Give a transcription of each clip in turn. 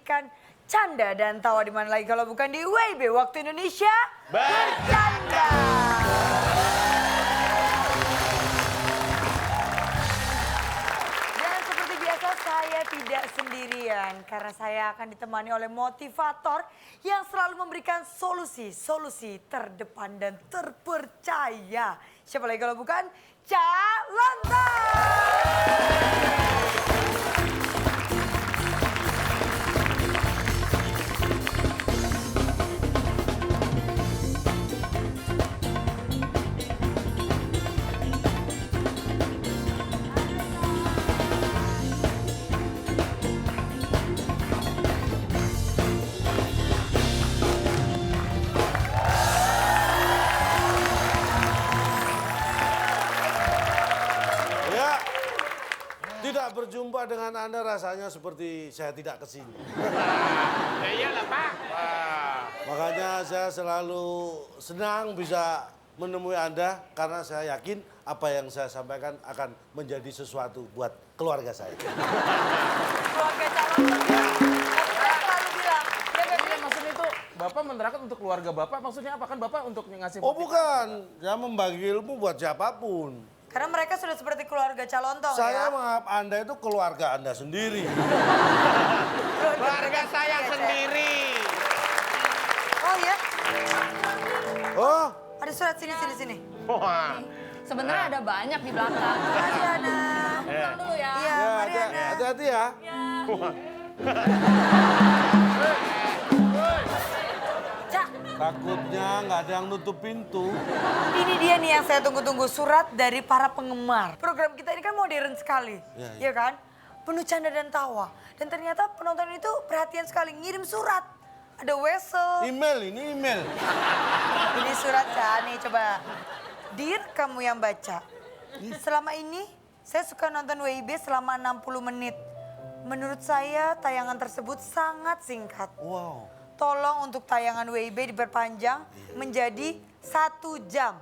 memberikan canda dan tawa di mana lagi kalau bukan di WIB Waktu Indonesia Bercanda. Dan seperti biasa saya tidak sendirian karena saya akan ditemani oleh motivator yang selalu memberikan solusi terdepan dan terpercaya. Siapa lagi kalau bukan Calontar. Tidak berjumpa dengan Anda rasanya seperti saya tidak kesini. Ya iyalah Pak. Makanya saya selalu senang bisa menemui Anda karena saya yakin apa yang saya sampaikan akan menjadi sesuatu buat keluarga saya. Keluarga Calontar. Saya selalu bilang, Iya maksudnya itu Bapak menerangkan untuk keluarga Bapak maksudnya apa kan Bapak untuk ngasih Oh bukan, saya membagi ilmu buat siapapun. karena mereka sudah seperti keluarga Calontong Saya ya. menganggap Anda itu keluarga Anda sendiri. keluarga saya sendiri. Oh ya, Oh, ada surat sini. Wah. Sebenarnya ada banyak di belakang. Mariana. Pulang dulu ya. Iya, ya, Mariana. hati-hati ya. Cak, Takutnya nggak ada yang nutup pintu. ini dia nih yang saya tunggu-tunggu, surat dari para penggemar. Program kita ini kan modern sekali, Iya, ya kan? Penuh canda dan tawa. Dan ternyata penonton itu perhatian sekali, ngirim surat. Ada wesel. Ini email. Ini surat Cak, nih coba. Dear kamu yang baca, selama ini saya suka nonton WIB selama 60 menit. Menurut saya tayangan tersebut sangat singkat. Wow. Tolong untuk tayangan WIB diperpanjang menjadi 1 jam.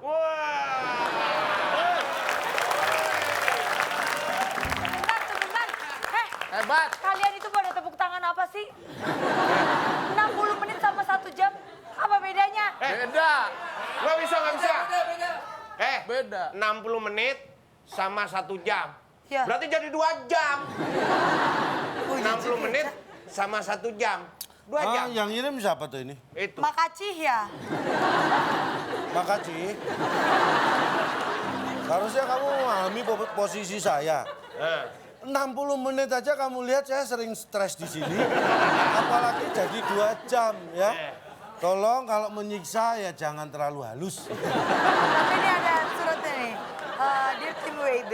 Sebentar. Hebat. Kalian itu pada tepuk tangan apa sih? 60 menit sama 1 jam, apa bedanya? Beda. Nggak bisa. Beda. 60 menit sama 1 jam. Ya. Berarti jadi 2 jam. Oh, iya 60 juga, menit Cak. sama 1 jam. 2 jam. Yang ngirim siapa tuh ini? Itu. Makasih ya. Makasih. Harusnya kamu memahami posisi saya. 60 menit aja kamu lihat saya sering stres di sini. Apalagi jadi 2 jam ya. Tolong kalau menyiksa ya jangan terlalu halus. Tapi ini ada suratnya nih. Dear tim WIB,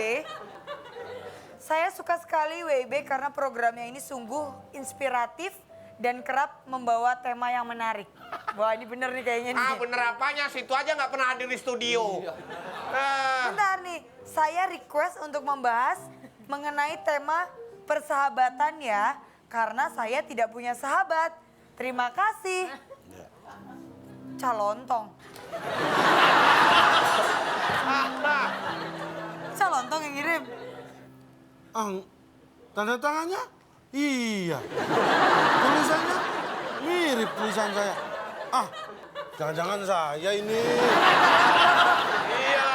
saya suka sekali WIB karena programnya ini sungguh inspiratif dan kerap membawa tema yang menarik. Wah ini bener nih kayaknya nih. Bener apanya? Situ aja nggak pernah hadir di studio. Bentar nih, saya request untuk membahas mengenai tema persahabatan ya. Karena saya tidak punya sahabat. Terima kasih. Calontong. Calontong yang ngirim. Tanda tangannya? Iya. Tulisannya mirip tulisan saya. Jangan-jangan saya ini. Iya.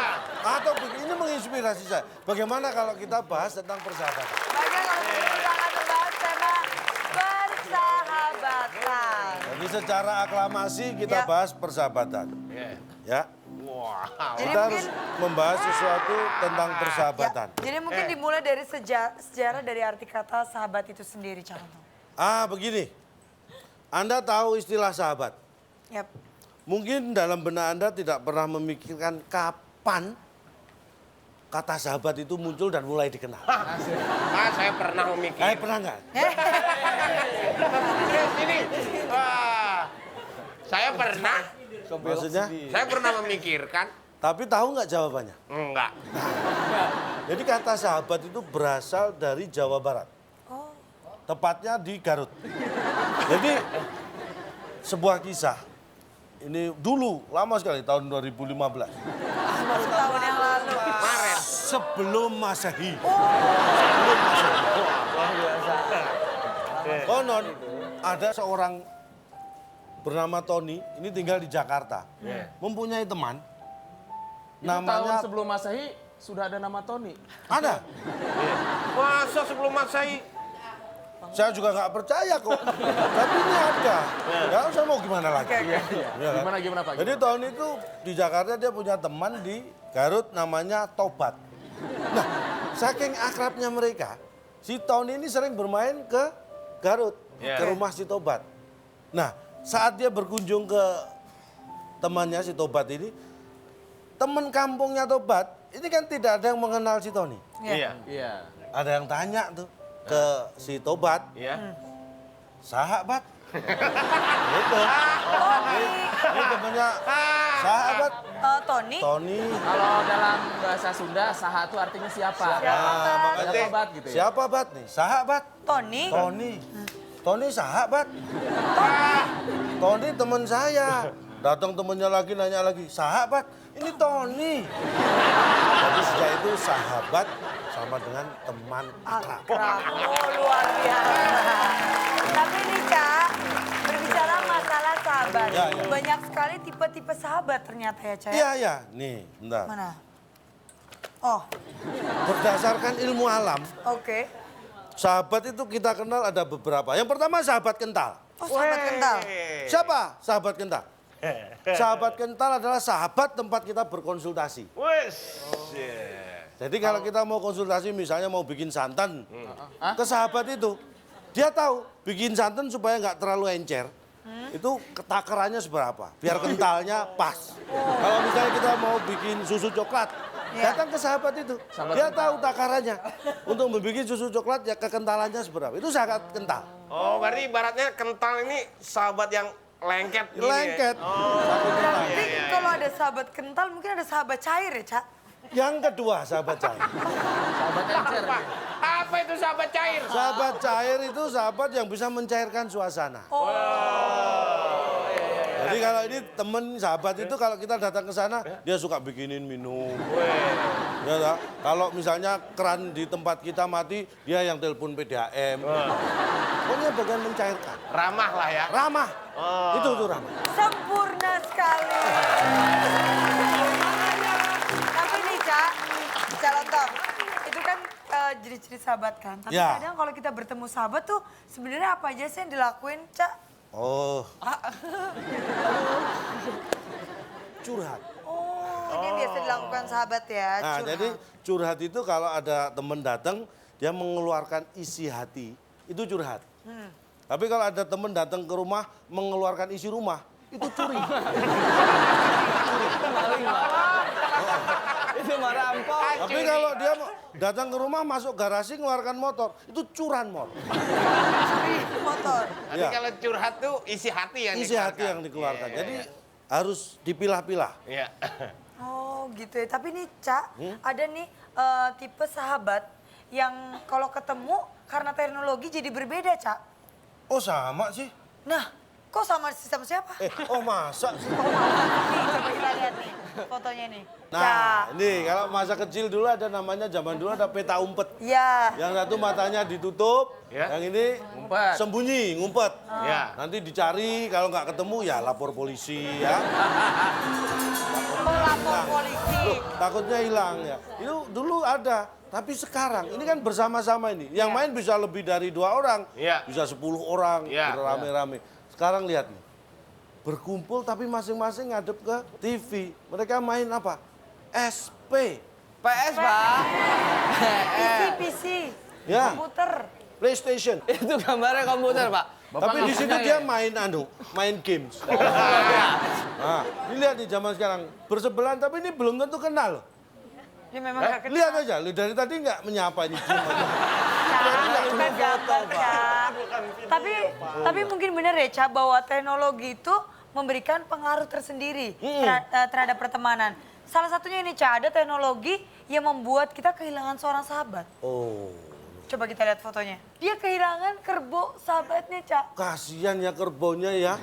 Atau ini menginspirasi saya. Bagaimana kalau kita bahas tentang persahabatan? Baiklah kalau begitu kita akan membahas tema persahabatan. Jadi secara aklamasi kita Ya. bahas persahabatan. Ya. Wow. Jadi Kita harus mungkin- membahas sesuatu tentang persahabatan. Ya, jadi mungkin dimulai dari sejarah dari arti kata sahabat itu sendiri, Calontong. Begini. Anda tahu istilah sahabat. Yap. Mungkin dalam benak Anda tidak pernah memikirkan kapan kata sahabat itu muncul dan mulai dikenal. Saya pernah memikir. Pernah nggak? Ini. Saya pernah. Maksudnya? Saya pernah memikirkan. Tapi tahu nggak jawabannya? Enggak. Jadi kata sahabat itu berasal dari Jawa Barat. Oh. Tepatnya di Garut. Jadi sebuah kisah. Ini dulu, lama sekali, tahun 2015. Setahun yang lalu. Kemarin. Sebelum Masehi. Sebelum Masehi. Konon ada seorang bernama Tony, ini tinggal di Jakarta. Mempunyai teman, Itu tahun namanya... sebelum Masehi sudah ada nama Tony. Ada. Masa sebelum Masehi? Saya juga nggak percaya kok. Tapi ini ada. Ya, saya mau gimana lagi? Iya. Ya kan? Gimana Pak? Jadi tahun itu di Jakarta dia punya teman di Garut namanya Tobat. Nah, saking akrabnya mereka, si Tony ini sering bermain ke Garut, ke rumah si Tobat. Nah, saat dia berkunjung ke temannya si Tobat ini, teman kampungnya Tobat, ini kan tidak ada yang mengenal si Tony. Iya. Ada yang tanya tuh ke si Tobat, Iya. sahabat. Gitu. Ini temennya sahabat Tony. Tony. Kalau dalam bahasa Sunda, saha itu artinya siapa? makanya Siapa Bat gitu ya? siapa Bat nih? Sahabat. Tony. Tony sahabat. Tony teman saya. Datang temennya lagi nanya lagi, sahabat. Ini Tony. Jadi sejak itu sahabat sama dengan teman akrab. Akrab. Oh, luar biasa. Tapi nih, Cak, berbicara masalah sahabat. Ya. Banyak sekali tipe-tipe sahabat ternyata ya, Cak. Iya, iya. Nih, bentar. Mana? Oh, Berdasarkan ilmu alam, oke. sahabat itu kita kenal ada beberapa. Yang pertama sahabat kental. Oh, sahabat kental. Siapa sahabat kental? Sahabat kental adalah sahabat tempat kita berkonsultasi. Wes. Jadi kalau kita mau konsultasi misalnya mau bikin santan ke sahabat itu, dia tahu bikin santan supaya nggak terlalu encer. Itu takarannya seberapa, biar kentalnya pas. Kalau misalnya kita mau bikin susu coklat, datang ke sahabat itu, dia tahu takarannya. Untuk membuat susu coklat ya kekentalannya seberapa. Itu sahabat kental. Oh, berarti ibaratnya kental ini sahabat yang lengket gini Lengket. ya? Oh, Berarti kalau ada sahabat kental mungkin ada sahabat cair ya, Cak? Yang kedua sahabat cair. Sahabat encer. apa? Apa itu sahabat cair? Sahabat cair itu sahabat yang bisa mencairkan suasana. Jadi kalau ini temen sahabat itu kalau kita datang ke sana dia suka bikinin minum. Ya, tak? Kalau misalnya keran di tempat kita mati dia yang telepon PDAM. Pokoknya bagian mencairkan. Ramah lah ya. Ramah. Itu tuh ramah. Sempurna sekali. Tapi nih, Cak, Lontong, itu kan jenis-jenis sahabat kan. Tapi Ya. kadang kalau kita bertemu sahabat tuh sebenarnya apa aja sih yang dilakuin, Cak? Oh. Curhat. Oh, ini yang biasa dilakukan sahabat ya, Nah, curhat. jadi curhat itu kalau ada teman datang, dia mengeluarkan isi hati, itu curhat. Tapi kalau ada teman datang ke rumah, mengeluarkan isi rumah, itu curi. Itu mah rampok. Tapi kalau dia datang ke rumah, masuk garasi, mengeluarkan motor, itu curanmor. Curi motor. Tapi Ya. kalau curhat tuh isi hati yang Isi hati yang dikeluarkan. Jadi harus dipilah-pilah. Iya. Oh gitu ya. Tapi nih, Cak, ada nih tipe sahabat yang kalau ketemu karena teknologi jadi berbeda, Cak. Oh sama sih? Nah, kok sama siapa? Oh masa sih? Nih, coba kita lihat nih fotonya nih. Nah, ini kalau masa kecil dulu ada namanya, zaman dulu ada peta umpet. Ya. Yang satu matanya ditutup, Ya. yang ini Ngumpet. sembunyi, ngumpet. Ya. Nanti dicari, kalau nggak ketemu ya lapor polisi ya. Melapor polisi. Loh, takutnya hilang ya. Itu dulu ada, tapi sekarang ini kan bersama-sama ini. Yang main bisa lebih dari 2 orang, Ya. bisa 10 orang, Ya. rame-rame. Sekarang lihat nih, berkumpul tapi masing-masing ngadep ke TV. Mereka main apa? SP, PS, Pak. PC. Ya. Komputer. PlayStation. Itu gambarnya komputer, Pak. Tapi di situ dia main main games. Nah, ini lihat di zaman sekarang bersebelahan tapi ini belum tentu kenal. Dia memang gak kenal. Lihat aja, lu dari tadi nggak menyapa ini. Diem aja. Bukan gambar, Cak. Tapi mungkin benar ya, Cak, bahwa teknologi itu memberikan pengaruh tersendiri terhadap pertemanan. Salah satunya ini, Cak, ada teknologi yang membuat kita kehilangan seorang sahabat. Oh, Coba kita lihat fotonya. Dia kehilangan kerbau sahabatnya, Cak. kasihan ya kerbaunya ya.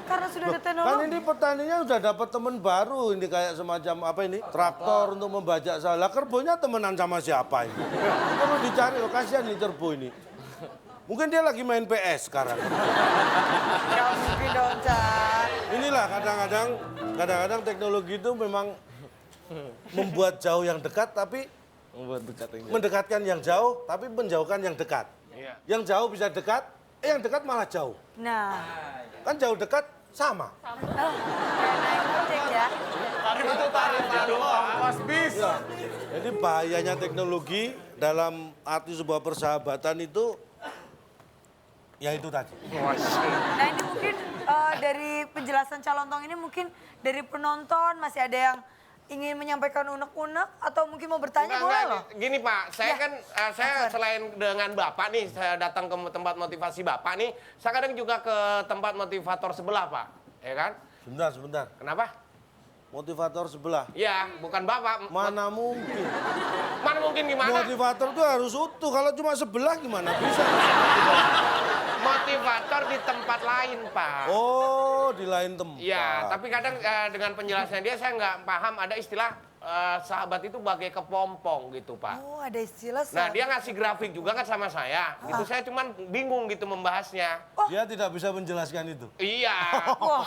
Karena sudah ada Kan teknologi. ini petaninya udah dapat teman baru ini kayak semacam apa ini traktor untuk membajak sawah. Lah kerbaunya temenan sama siapa ini? Perlu dicari loh, kasihan nih kerbau ini. Mungkin dia lagi main PS sekarang. Gak mungkin dong, Ca. Inilah kadang-kadang teknologi itu memang membuat jauh yang dekat tapi mendekatkan yang jauh tapi menjauhkan yang dekat. Iya. Yang jauh bisa dekat, yang dekat malah jauh. Nah, Kan jauh dekat sama. kayak naik ojek ya. Pas bis. Jadi bahayanya teknologi dalam arti sebuah persahabatan itu ya itu tadi. Nah ini mungkin dari penjelasan Calontong ini mungkin dari penonton masih ada yang ingin menyampaikan unek-unek atau mungkin mau bertanya boleh loh. Gini Pak, saya Ya. kan saya selain dengan Bapak nih, saya datang ke tempat motivasi Bapak nih, saya kadang juga ke tempat motivator sebelah Pak, ya kan? Sebentar. Kenapa? Motivator sebelah. Ya, bukan Bapak. Mana mungkin. Mana mungkin gimana? Motivator itu harus utuh. Kalau cuma sebelah gimana bisa? Motivator di tempat lain Pak. Oh, di lain tempat. Iya, tapi kadang dengan penjelasan dia saya nggak paham ada istilah sahabat itu bagai kepompong gitu Pak. Oh ada istilah. Nah dia ngasih grafik juga kan sama saya, gitu saya cuman bingung gitu membahasnya. Dia tidak bisa menjelaskan itu. Iya. Wah.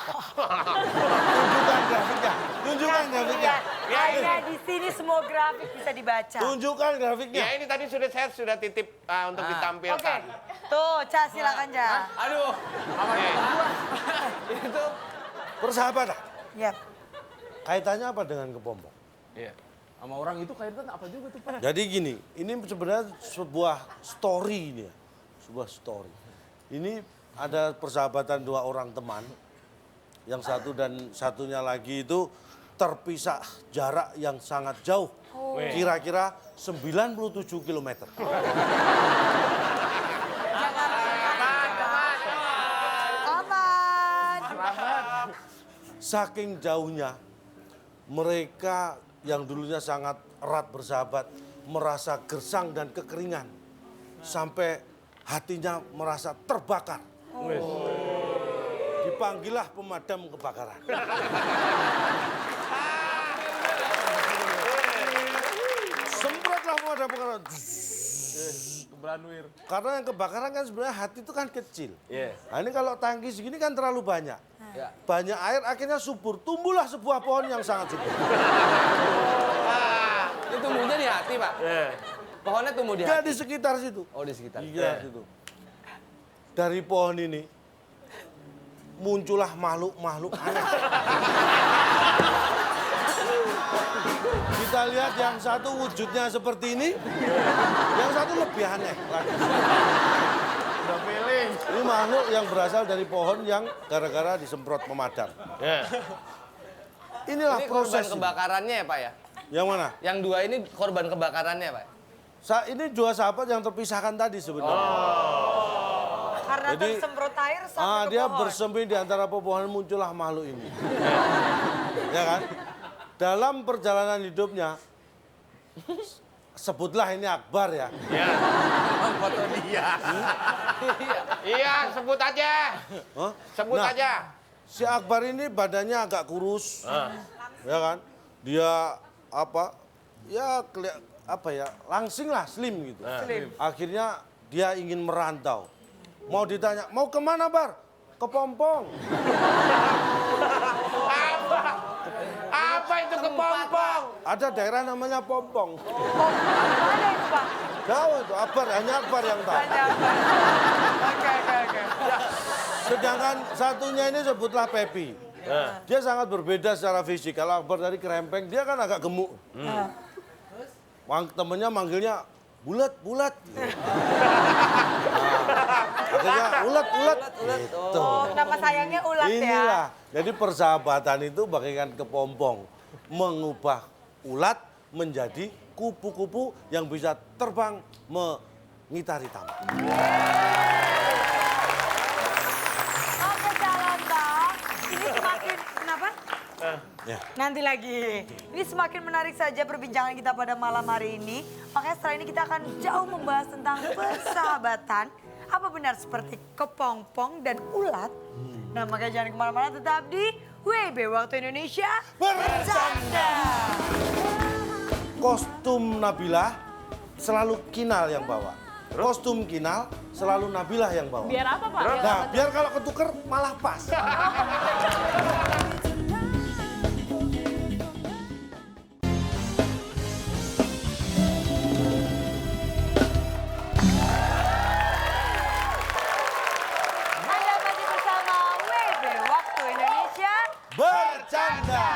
Tunjukkan grafiknya. Tunjukkan grafiknya. Ya, Hanya di sini semua grafik bisa dibaca. Tunjukkan grafiknya. Ya ini tadi saya sudah titip untuk Oke. ditampilkan. Tuh, Ca silakan Ca. Aduh, Oke. itu Persahabatan. Ya. Kaitannya apa dengan kepompong? Iya. Sama orang itu kaitan apa juga tuh Pak? Jadi gini, ini sebenarnya sebuah story ini ya. Sebuah story. Ini ada persahabatan dua orang teman. Yang satu dan satunya lagi itu terpisah jarak yang sangat jauh. Kira-kira 97 km. Aman. Saking jauhnya, mereka yang dulunya sangat erat bersahabat merasa gersang dan kekeringan. Sampai hatinya merasa terbakar. Dipanggillah pemadam kebakaran. Semprotlah pemadam kebakaran. Kebranwir. Karena yang kebakaran kan sebenarnya hati itu kan kecil. Iya. Nah ini kalau tangki segini kan terlalu banyak. Ya. Banyak air akhirnya subur. Tumbuhlah sebuah pohon yang sangat subur. itu tumbuhnya di hati Pak. Pohonnya tumbuh di Dia hati. di sekitar situ. Oh di sekitar. Iya situ. Dari pohon ini muncullah makhluk-makhluk aneh. Kita lihat yang satu wujudnya seperti ini, yang satu lebih aneh lagi. Udah feeling. Ini makhluk yang berasal dari pohon yang gara-gara disemprot pemadam. Inilah Ini korban proses. Ini. kebakarannya ya Pak ya? Yang mana? Yang dua ini korban kebakarannya Pak? Ini dua sahabat yang terpisahkan tadi sebenarnya. Karena Jadi, tersemprot air sampai ke dia pohon. bersembunyi di antara pepohonan muncullah makhluk ini. Ya kan? Dalam perjalanan hidupnya, sebutlah ini Akbar ya. Foto dia. Iya, sebut aja. Hah? Sebut Nah, aja. Si Akbar ini badannya agak kurus, ya kan? Dia apa? Ya langsing lah, slim gitu. Akhirnya dia ingin merantau. Mau ditanya, mau kemana Bar? Ke Pompong. Apa itu kepompong? Ada daerah namanya Pompong. Mana itu Pak? Jauh itu, Akbar, hanya Akbar yang tahu. Ada apa? Oke. Sedangkan satunya ini sebutlah Pepi. Dia sangat berbeda secara fisik. Kalau Akbar dari kerempeng, dia kan agak gemuk. Temennya manggilnya bulat. Akhirnya ulat. Gitu. Oh, nama sayangnya ulat ya. Inilah. Jadi persahabatan itu bagaikan kepompong. Mengubah ulat menjadi kupu-kupu yang bisa terbang mengitari taman. Oke Calontong, ini semakin kenapa? Ya. Nanti lagi. Ini semakin menarik saja perbincangan kita pada malam hari ini. Makanya setelah ini kita akan jauh membahas tentang persahabatan. Apa benar seperti kepompong dan ulat? Nah makanya jangan kemana-mana, tetap di WB Waktu Indonesia Bercanda. Kostum Nabila selalu Kinal yang bawa. Kostum Kinal selalu Nabilah yang bawa. Biar apa, Pak? Nah, biar kalau ketuker malah pas. Anda masih bersama WB Waktu Indonesia. Bercanda.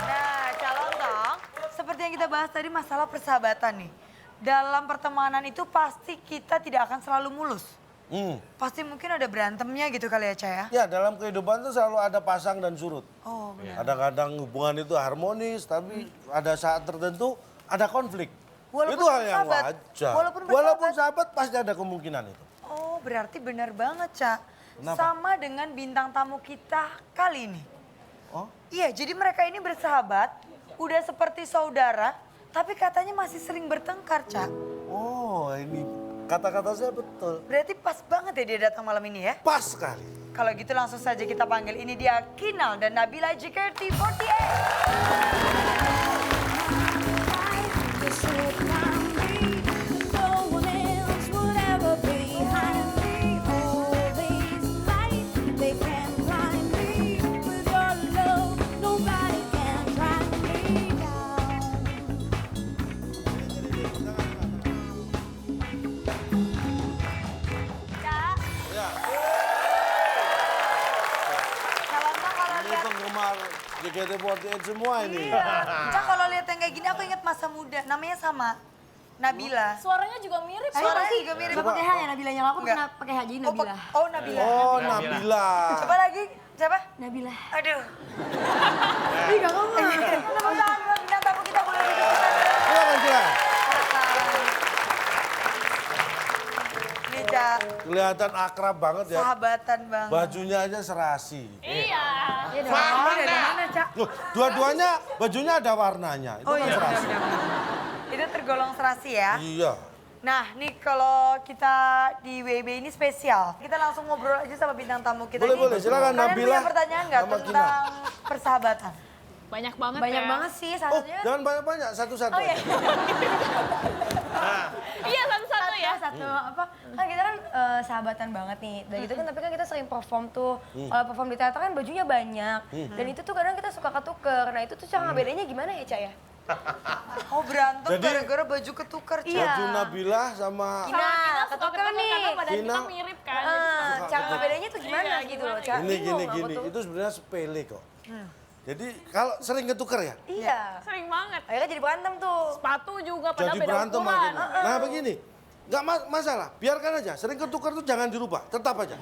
Nah, calon dong. Seperti yang kita bahas tadi masalah persahabatan nih. Dalam pertemanan itu pasti kita tidak akan selalu mulus. Pasti mungkin ada berantemnya gitu kali ya, Ca ya? Ya, dalam kehidupan itu selalu ada pasang dan surut. Oh, benar. Kadang-kadang hubungan itu harmonis, tapi ada saat tertentu ada konflik. Walaupun itu hal yang bersahabat. wajar. Walaupun Walaupun bersahabat. sahabat pasti ada kemungkinan itu. Oh, berarti benar banget, Ca. Kenapa? Sama dengan bintang tamu kita kali ini. Oh? Iya, jadi mereka ini bersahabat, udah seperti saudara, tapi katanya masih sering bertengkar, Ca. Oh, ini kata-kata saya betul. Berarti pas banget ya dia datang malam ini ya? Pas sekali. Kalau gitu langsung saja kita panggil. Ini dia Kinal dan Nabila JKT48. Kak, Ya, kalau enggak kalau ini lihat penggemar JKT48 semua ini. Cak, kalau lihat yang kayak gini aku ingat masa muda. Namanya sama. Nabila. Suaranya juga mirip. Suaranya juga mirip. Nggak pakai H ya Nabilanya, aku Enggak. pernah pakai H jadi Oh, Nabila. oh, Nabila. Oh, Nabila. Coba lagi. Siapa? Nabila. Aduh. Ih, gak ngomong. Tepuk tangan buat bintang tamu kita boleh duduk di sana. Silakan, silakan. Nih, Cak. Kelihatan akrab banget ya. Sahabatan banget. Bajunya aja serasi. Iya. Oh, dari mana, Cak? Loh, dua-duanya bajunya ada warnanya. Itu Oh kan iya, serasi. benar-benar. Itu tergolong serasi ya. Iya. Nah, nih kalau kita di WB ini spesial. Kita langsung ngobrol aja sama bintang tamu kita Boleh, nih. boleh. Silakan, Kalian Nabila punya pertanyaan nggak sama tentang persahabatan? Banyak banget Banyak ya. banget sih Oh, satunya. jangan banyak-banyak. Satu-satu. Oh iya. Iya, satu-satu ya. Satu apa? Kan kita kan sahabatan banget nih. Dan gitu kan tapi kan kita sering perform tuh. Kalau perform di teater kan bajunya banyak. Dan itu tuh kadang kita suka ketuker. Nah itu tuh cara bedanya gimana ya, Cak ya? Oh, berantem Jadi- gara-gara baju ketuker, Cak. Baju Nabila sama Nah, ketuker nih. Karena badan kita Kinal. mirip kan. jadi Cara bedanya tuh gimana Iya, gitu gimana loh, Cak. gini, Bingung aku gini. tuh. Itu sebenarnya sepele kok. Jadi kalau sering ketuker ya? Iya. sering banget. Akhirnya jadi berantem tuh. Sepatu juga padahal Jadi beda berantem ukuran. akhirnya. Nah begini, nggak masalah. Biarkan aja. Sering ketuker tuh jangan dirubah. Tetap aja.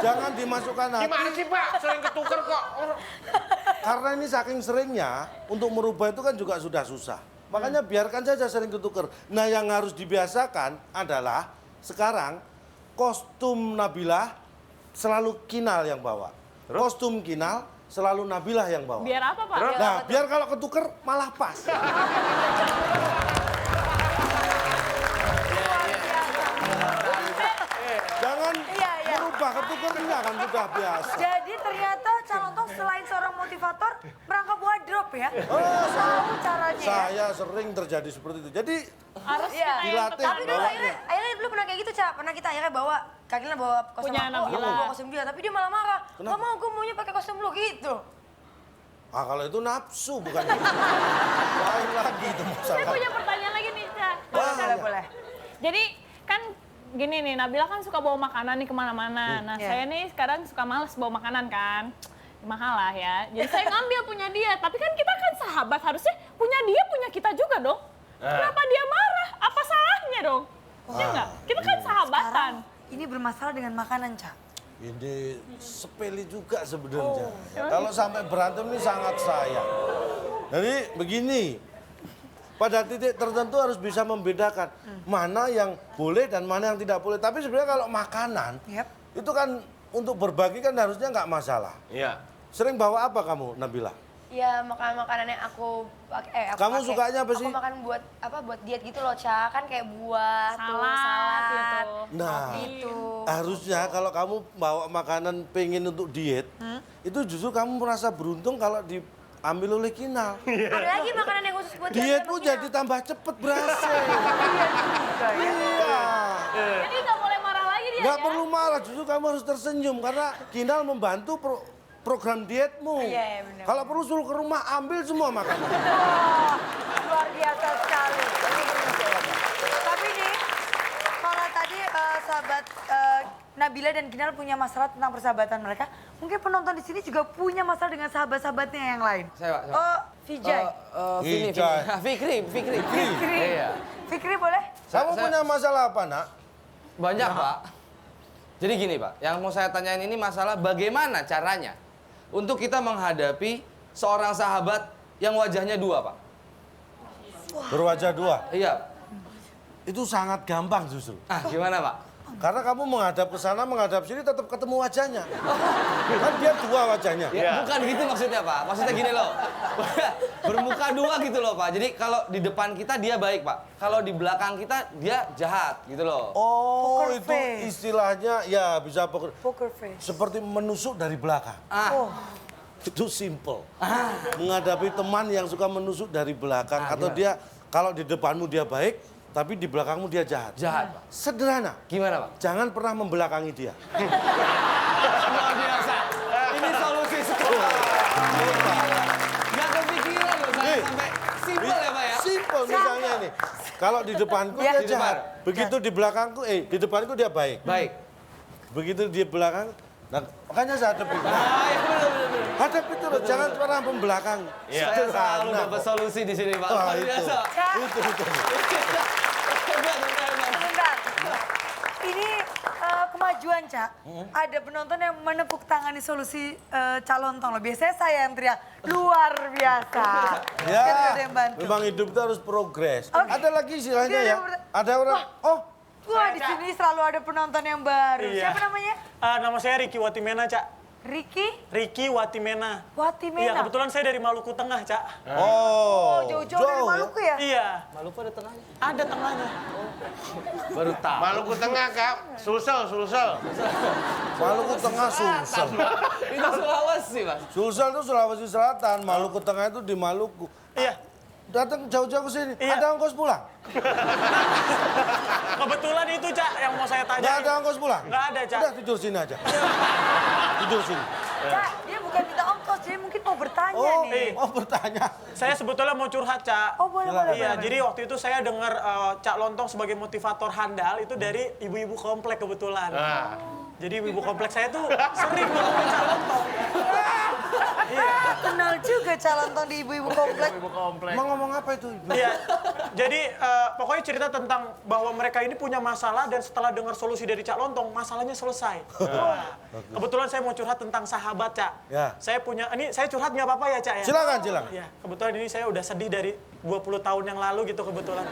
Jangan dimasukkan hati. Gimana sih Pak? Sering ketuker kok. Karena ini saking seringnya, untuk merubah itu kan juga sudah susah. Makanya biarkan saja sering ketuker. Nah yang harus dibiasakan adalah sekarang kostum Nabilah selalu Kinal yang bawa. Kostum Kinal selalu Nabilah yang bawa. Biar apa, Pak? Nah biar kalau ketuker malah pas. Jangan merubah, ketuker ini akan sudah biasa. Jadi ternyata Calontok selain seorang motivator, merangkap wardrobe ya? Oh, Tahu caranya ya? saya sering terjadi seperti itu. Jadi Harus Iya. kita yang dilatih Tapi dulu bawanya. akhirnya dulu pernah kayak gitu, Cak. Pernah kita akhirnya bawa, Kakila bawa kostum Punya aku Nabila. bawa kostum dia. Tapi dia malah marah. Kenapa? Gak mau, gue maunya pakai kostum lu gitu. Ah kalau itu nafsu bukan gitu. Lain lagi itu Saya masalah. punya pertanyaan lagi nih, Cak. Boleh, boleh. Jadi kan gini nih, Nabila kan suka bawa makanan nih kemana-mana. Nah, Iya. saya nih sekarang suka males bawa makanan kan. Mahal lah ya. Jadi saya ngambil punya dia. Tapi kan kita kan sahabat, harusnya punya dia, punya kita juga dong. Kenapa dia marah? Apa salahnya dong? Iya nggak? Kita kan sahabatan. Sekarang ini bermasalah dengan makanan, Cak. Ini sepele juga sebenarnya. Kalau sampai berantem ini sangat sayang. Jadi begini, pada titik tertentu harus bisa membedakan mana yang boleh dan mana yang tidak boleh. Tapi sebenarnya kalau makanan, Yap. itu kan untuk berbagi kan harusnya nggak masalah. Iya. Sering bawa apa kamu, Nabila? Ya makanan-makanan yang aku pakai. Kamu sukanya apa sih? Aku makan buat apa? Buat diet gitu loh, Cak. Kan kayak buah, tuh, Salad salad. gitu. Nah, Gitu. harusnya kalau kamu bawa makanan pengen untuk diet, itu justru kamu merasa beruntung kalau ambil oleh Kinal. Ada lagi makanan yang khusus buat Dietmu jadi tambah cepet berhasil. Iya. Jadi nggak boleh marah lagi dia Nggak ya? perlu marah, justru kamu harus tersenyum karena Kinal membantu program dietmu. Iya, benar. Kalau perlu suruh ke rumah ambil semua makanan. Wah, luar biasa sekali. Tapi nih, kalau tadi sahabat Nabila dan Kinal punya masalah tentang persahabatan mereka, mungkin penonton di sini juga punya masalah dengan sahabat-sahabatnya yang lain. Saya, Pak. Oh, Vijay. Vini. Vijay. Fikri. Fikri. Iya. Fikri boleh? Kamu Saya- punya masalah apa, Nak? Banyak, Pak. Jadi gini, Pak. Yang mau saya tanyain ini masalah bagaimana caranya untuk kita menghadapi seorang sahabat yang wajahnya dua, Pak. Berwajah dua. Iya. Itu sangat gampang justru. Ah, gimana, Pak? Karena kamu menghadap ke sana, menghadap sini tetap ketemu wajahnya. Kan dia dua wajahnya. Ya, bukan gitu maksudnya, Pak. Maksudnya gini loh. Bermuka dua gitu loh, Pak. Jadi kalau di depan kita dia baik, Pak. Kalau di belakang kita dia jahat gitu loh. Oh, Poker itu face. istilahnya ya bisa Poker face. seperti menusuk dari belakang. Oh, Itu simple. Menghadapi teman yang suka menusuk dari belakang atau gimana? dia kalau di depanmu dia baik, tapi di belakangmu dia jahat. Jahat, Pak. Sederhana. Gimana, Pak? Jangan pernah membelakangi dia. Luar biasa. Ini solusi semua. Nggak kepikiran loh saya sampai simpel ya, Pak ya. Simple misalnya nih. Kalau di depanku Ya. dia Di jahat. depan. Begitu di belakangku, di depanku dia baik. Baik. Begitu di belakang, nah, makanya saya hadapi. Ah, ya benar. Hadapi terus, jangan pernah membelakang. Saya selalu dapat solusi di sini, Pak. Wah, Luar itu. biasa. Itu. Hebat. sebentar. Ini kemajuan, Cak. Ada penonton yang menepuk tangani solusi calon tong. Biasanya saya yang teriak, luar biasa. Ya, Kan ada yang bantu. memang hidup itu harus progres. Oke. Ada lagi istilahnya Dia ya. Ada orang, oh Wah, di sini selalu ada penonton yang baru. Iya. Siapa namanya? Nama saya Riki Watimena, Cak. Ricky Riki Watimena. Watimena. Iya, kebetulan saya dari Maluku Tengah, Cak. Oh, jauh-jauh dari Maluku ya? Iya, Maluku ada tengahnya. ada tengahnya. Baru tahu. Maluku Tengah, Kak. Sulsel. Maluku Tengah Sulsel. Itu Sulawesi, Pak. Sulsel itu Sulawesi Selatan, Maluku Tengah itu di Maluku. Iya, Datang jauh-jauh ke sini, Iya. ada ongkos pulang? kebetulan itu, Cak, yang mau saya Nggak tanya. ada ongkos pulang? Nggak ada, Cak. Udah tidur sini aja. Tidur sini. Cak, dia bukan minta ongkos, dia mungkin mau bertanya Oh, nih. bertanya. Saya sebetulnya mau curhat, Cak. Oh, boleh, boleh, Iya, boleh. jadi waktu itu saya dengar Cak Lontong sebagai motivator handal itu dari ibu-ibu komplek kebetulan. Jadi ibu komplek saya tuh sering ngomongin Cak Lontong. Kenal juga calon tong di ibu-ibu komplek. Mau ngomong apa itu? Ibu? Iya, jadi pokoknya cerita tentang bahwa mereka ini punya masalah dan setelah dengar solusi dari Cak Lontong, masalahnya selesai. Wah, kebetulan saya mau curhat tentang sahabat, Cak. Ya. Saya punya, ini saya curhat nggak apa-apa ya, Cak ya? Silakan. Ya, kebetulan ini saya udah sedih dari 20 tahun yang lalu gitu kebetulan.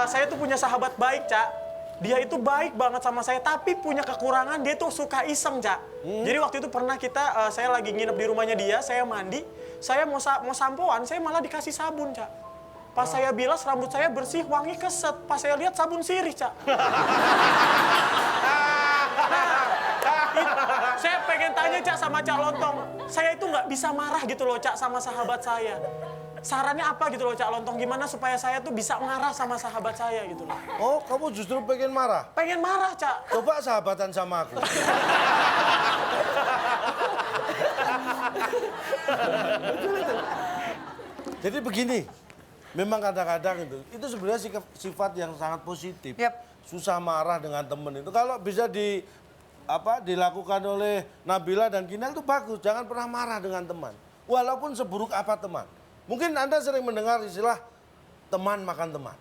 Saya tuh punya sahabat baik, Cak. Dia itu baik banget sama saya, tapi punya kekurangan, dia tuh suka iseng, Cak. Jadi waktu itu pernah saya lagi nginep di rumahnya dia, saya mandi, saya mau sampoan, saya malah dikasih sabun, Cak. Pas saya bilas, rambut saya bersih, wangi keset. Pas saya lihat sabun sirih, Cak. Saya pengen tanya, Cak, sama Cak Lontong. Saya itu nggak bisa marah gitu loh, Cak, sama sahabat saya. Sarannya apa gitu loh, Cak Lontong? Gimana supaya saya tuh bisa marah sama sahabat saya gitu loh. Oh, kamu justru pengen marah? Pengen marah, Cak. Coba sahabatan sama aku. Jadi begini, memang kadang-kadang itu sebenarnya sifat yang sangat positif. Yap. Susah marah dengan temen itu. Kalau bisa dilakukan oleh Nabila dan Kinal itu bagus. Jangan pernah marah dengan teman. Walaupun seburuk apa teman. Mungkin Anda sering mendengar istilah teman makan teman.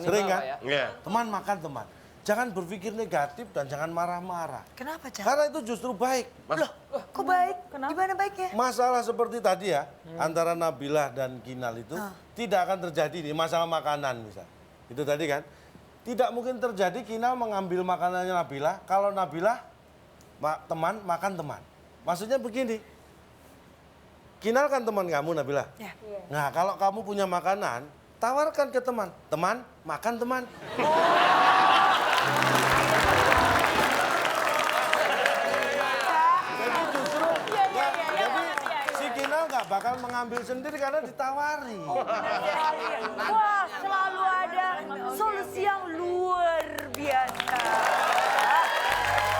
Sering kan? Pak, ya? Iya. Teman makan teman. Jangan berpikir negatif dan jangan marah-marah. Kenapa, Cak? Karena itu justru baik. Loh, kok baik? Gimana baiknya? Masalah seperti tadi ya, antara Nabila dan Kinal itu tidak akan terjadi di masalah makanan misal. Itu tadi kan. Tidak mungkin terjadi Kinal mengambil makanannya Nabila kalau Nabila teman makan teman. Maksudnya begini. Kinal kan teman kamu Nabila. Ya. Nah, kalau kamu punya makanan, tawarkan ke teman. Teman, makan teman. Jadi justru, jadi si Kinal nggak bakal ditawari. Wah, selalu ada solusi yang luar biasa.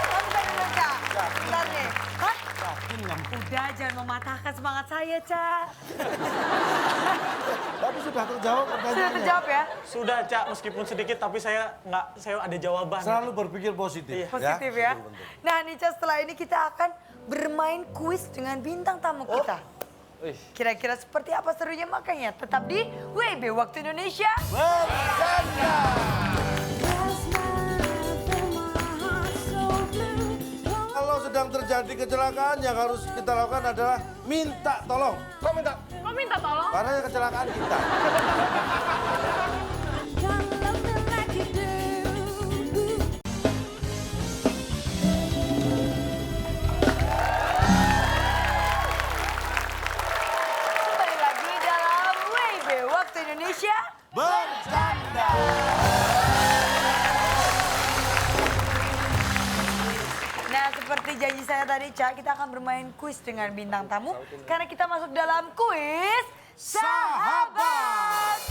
Kamu tadi dulu, Cak. Bentar nih. Hah? Udah, jangan mematahkan semangat saya, Cak. Tapi sudah terjawab Sudah pertanyaannya. terjawab ya? Sudah, Cak, meskipun sedikit tapi saya ada jawaban. Selalu berpikir positif. Positif ya. Nah, nih, Cak, setelah ini kita akan bermain kuis dengan bintang tamu kita. Kira-kira seperti apa serunya, makanya tetap di WIB Waktu Indonesia. Bercanda. Kalau sedang terjadi kecelakaan, yang harus kita lakukan adalah minta tolong. Kok minta? Kok minta tolong? Karena yang kecelakaan kita. Kembali lagi dalam WIB Waktu Indonesia. Bercanda. Nah, seperti janji saya tadi, Cak, kita akan bermain kuis dengan bintang tamu. Karena kita masuk dalam kuis Sahabat.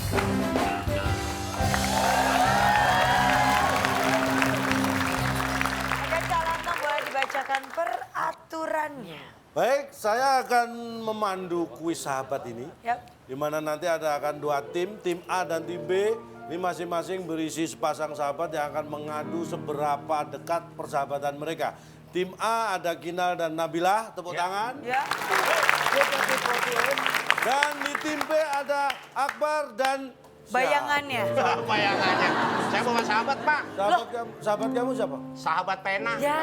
Oke, Cak Lantang, boleh dibacakan peraturannya. Baik, saya akan memandu kuis sahabat ini. Yap. Di mana nanti akan dua tim A dan tim B. Ini masing-masing berisi sepasang sahabat yang akan mengadu seberapa dekat persahabatan mereka. Tim A ada Kinal dan Nabila, tepuk tangan. Ya. Dan di tim B ada Akbar dan Bayangannya. Bayangannya. Saya bawa sahabat, Pak. Sahabat kamu siapa? Sahabat pena. Ya,